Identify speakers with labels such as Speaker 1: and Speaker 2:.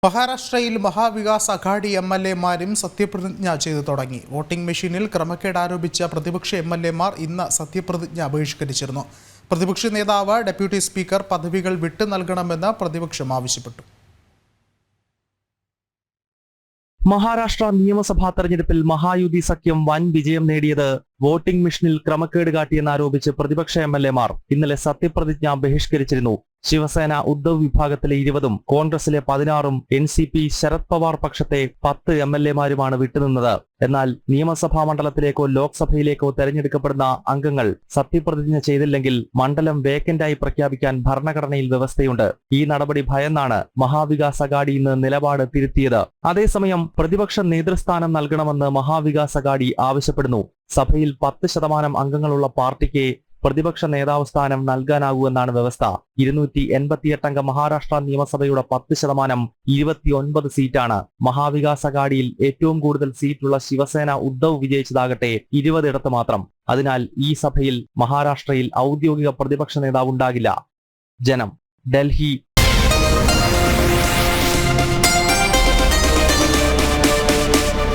Speaker 1: മഹാരാഷ്ട്രയിൽ മഹാവികാസ് അഘാഡി എംഎൽഎമാരും സത്യപ്രതിജ്ഞ ചെയ്തു തുടങ്ങി. വോട്ടിംഗ് മെഷീനിൽ ക്രമക്കേട് ആരോപിച്ച പ്രതിപക്ഷ എംഎൽഎമാർ ഇന്ന് സത്യപ്രതിജ്ഞ ബഹിഷ്കരിച്ചിരുന്നു. പ്രതിപക്ഷ നേതാവ് ഡെപ്യൂട്ടി സ്പീക്കർ പദവികൾ വിട്ടു നൽകണമെന്ന് പ്രതിപക്ഷം ആവശ്യപ്പെട്ടു.
Speaker 2: മഹാരാഷ്ട്ര നിയമസഭാ തെരഞ്ഞെടുപ്പിൽ മഹായുതി സഖ്യം വൻ വിജയം നേടിയത് വോട്ടിംഗ് മെഷീനിൽ ക്രമക്കേട് കാട്ടിയെന്നാരോപിച്ച് പ്രതിപക്ഷ എംഎൽഎമാർ ഇന്നലെ സത്യപ്രതിജ്ഞ ബഹിഷ്കരിച്ചിരുന്നു. ശിവസേന ഉദ്ധവ് വിഭാഗത്തിലെ 20-ഉം കോൺഗ്രസിലെ 16-ഉം എൻസിപി ശരത് പവാർ പക്ഷത്തെ 10 എംഎൽഎമാരുമാണ് വിട്ടുനിന്നത്. എന്നാൽ നിയമസഭാ മണ്ഡലത്തിലേക്കോ ലോക്സഭയിലേക്കോ തെരഞ്ഞെടുക്കപ്പെടുന്ന അംഗങ്ങൾ സത്യപ്രതിജ്ഞ ചെയ്തില്ലെങ്കിൽ മണ്ഡലം വേക്കന്റായി പ്രഖ്യാപിക്കാൻ ഭരണഘടനയിൽ വ്യവസ്ഥയുണ്ട്. ഈ നടപടി ഭയന്നാണ് മഹാവികാസ് അഘാഡി ഇന്ന് നിലപാട് തിരുത്തിയത്. അതേസമയം പ്രതിപക്ഷ നേതൃസ്ഥാനം നൽകണമെന്ന് മഹാവികാസ് അഘാഡി ആവശ്യപ്പെടുന്നു. സഭയിൽ 10% അംഗങ്ങളുള്ള പാർട്ടിക്ക് പ്രതിപക്ഷ നേതാവ് സ്ഥാനം നൽകാനാകൂവെന്നാണ് വ്യവസ്ഥ. 288 അംഗ മഹാരാഷ്ട്ര നിയമസഭയുടെ 10% 29 സീറ്റാണ്. മഹാവികാസ് അഘാഡിയിൽ ഏറ്റവും കൂടുതൽ സീറ്റുള്ള ശിവസേന ഉദ്ധവ് വിജയിച്ചതാകട്ടെ 20 ഇടത്ത് മാത്രം. അതിനാൽ ഈ സഭയിൽ മഹാരാഷ്ട്രയിൽ ഔദ്യോഗിക പ്രതിപക്ഷ നേതാവ് ഉണ്ടാകില്ല. ജനം, ഡൽഹി.